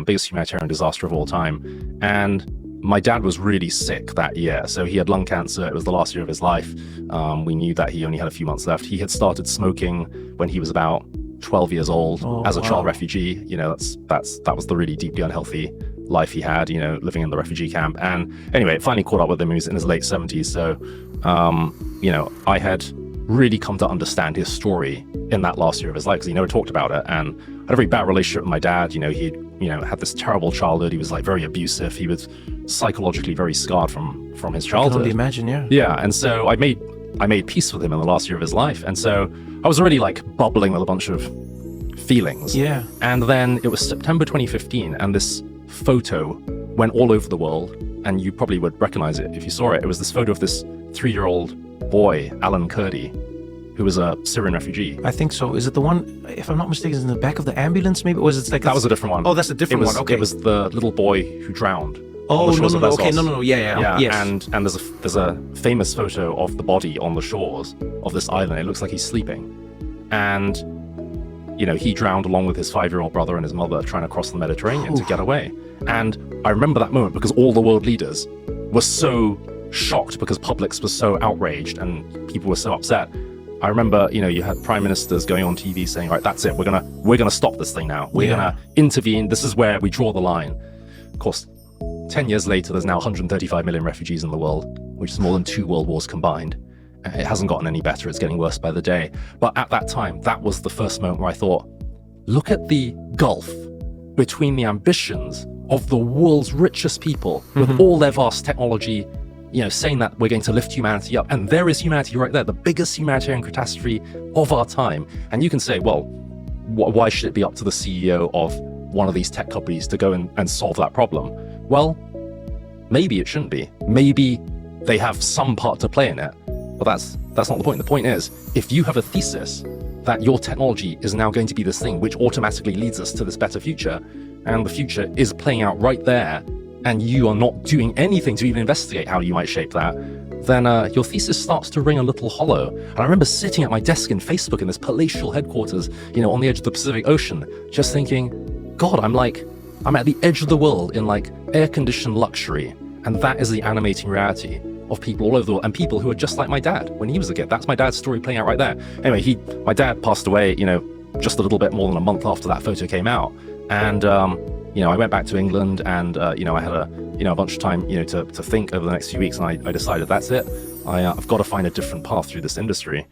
biggest humanitarian disaster of all time. And my dad was really sick that year. So he had lung cancer. It was the last year of his life. We knew that he only had a few months left. He had started smoking when he was about 12 years old as a child refugee. You know, that was the really deeply unhealthy life he had, you know, living in the refugee camp. And anyway, it finally caught up with him. He was in his late 70s. So, you know, I had really come to understand his story in that last year of his life because he never talked about it. And I had a very bad relationship with my dad. You know, he had this terrible childhood. He was like very abusive. He was psychologically very scarred from his childhood. I can only imagine, yeah. Yeah, and so I made peace with him in the last year of his life. And so I was already like bubbling with a bunch of feelings. Yeah. And then it was September 2015, and this photo went all over the world, and you probably would recognize it if you saw it. It was this photo of this 3-year-old boy, Alan Kurdi, who was a Syrian refugee. I think so. Is it the one, if I'm not mistaken, is in the back of the ambulance maybe? Or is it like that was a different one. Oh, that's a different one. Okay. It was the little boy who drowned. Oh, no. Okay, no. Yeah. Yes. And there's a famous photo of the body on the shores of this island. It looks like he's sleeping. And, you know, he drowned along with his 5-year-old brother and his mother trying to cross the Mediterranean to get away. And I remember that moment because all the world leaders were so shocked because publics was so outraged and people were so upset. I remember, you know, you had prime ministers going on TV saying, right, that's it. We're gonna stop this thing now. We're gonna intervene. This is where we draw the line. Of course, 10 years later, there's now 135 million refugees in the world, which is more than 2 world wars combined. It hasn't gotten any better. It's getting worse by the day. But at that time, that was the first moment where I thought, look at the gulf between the ambitions of the world's richest people with all their vast technology, you know, saying that we're going to lift humanity up. And there is humanity right there, the biggest humanitarian catastrophe of our time. And you can say, well, why should it be up to the CEO of one of these tech companies to go and solve that problem? Well, maybe it shouldn't be. Maybe they have some part to play in it. But that's not the point. The point is, if you have a thesis that your technology is now going to be this thing which automatically leads us to this better future, and the future is playing out right there, and you are not doing anything to even investigate how you might shape that, then your thesis starts to ring a little hollow. And I remember sitting at my desk in Facebook in this palatial headquarters, you know, on the edge of the Pacific Ocean, just thinking, God, I'm at the edge of the world in like air-conditioned luxury, and that is the animating reality of people all over the world, and people who are just like my dad when he was a kid. That's my dad's story playing out right there. Anyway, my dad passed away, you know, just a little bit more than a month after that photo came out. And, you know, I went back to England and, you know, I had a bunch of time, you know, to think over the next few weeks. And I decided that's it. I've got to find a different path through this industry.